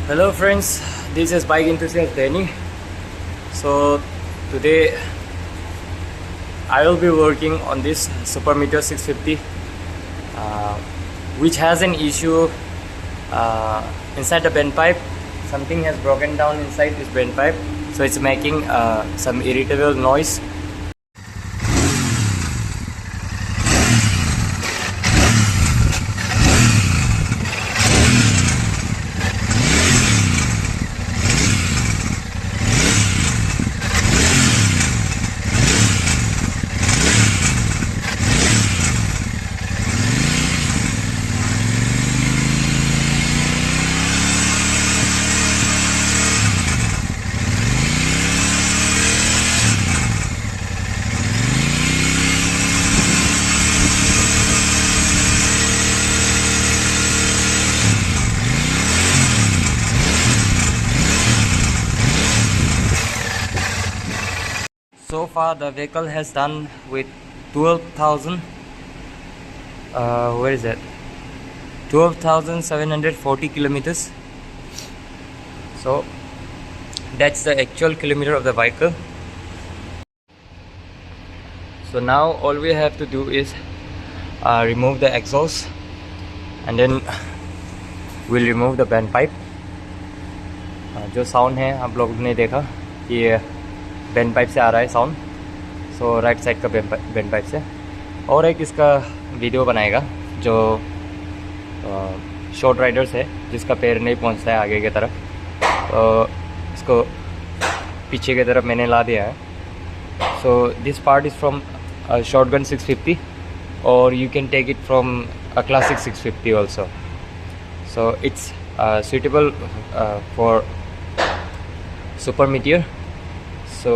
Hello friends, this is bike enthusiast Danny. So today I will be working on this Supermeteor 650 which has an issue inside the bend pipe. Something has broken down inside this bend pipe, so it's making some irritable noise. So far the vehicle has done with 12,000 where is that 12,740 kilometers. So that's the actual kilometer of the vehicle. So now all we have to do is remove the exhaust, and then we'll remove the bend pipe. जो sound है आप लोगों ने देखा, ये bend pipe से आ रहा है साउंड, सो राइट साइड का बेंड पाइप से। और एक इसका वीडियो बनाएगा जो शॉर्ट राइडर्स है जिसका पैर नहीं पहुंचता है आगे की तरफ, तो इसको पीछे की तरफ मैंने ला दिया है। So this part is from shotgun 650 और you can take it from a classic 650 also. So it's suitable for Supermeteor, so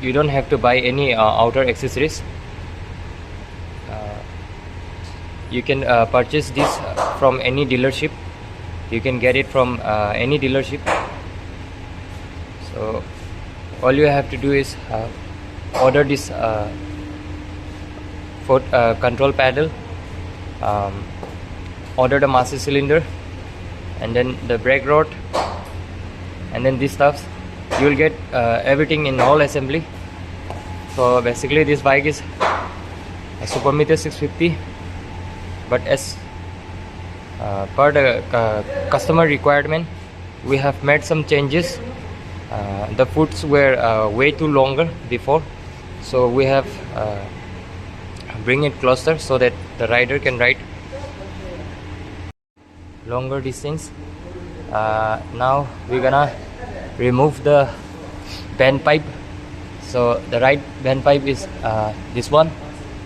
you don't have to buy any outer accessories. You can purchase this from any dealership. You can get it from any dealership. So all you have to do is order this control paddle, order the master cylinder, and then the brake rod, and then these stuffs. You will get everything in whole assembly. So basically this bike is a Supermeteor 650, but as per the customer requirement, we have made some changes. The foots were way too longer before, so we have bring it closer so that the rider can ride longer distance. Now we're gonna remove the bend pipe. So the right bend pipe is this one,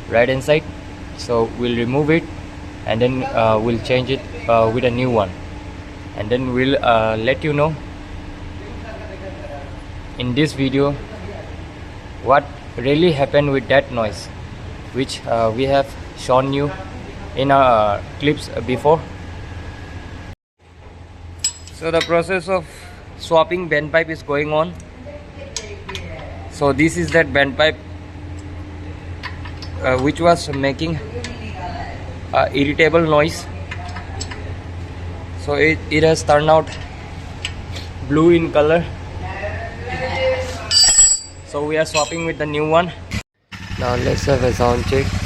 right hand side. So we'll remove it, and then we'll change it with a new one, and then we'll let you know in this video what really happened with that noise, which we have shown you in our clips before. So the process of swapping bend pipe is going on. So this is that bend pipe which was making irritable noise. So it has turned out blue in color. So we are swapping with the new one. Now let's have a sound check.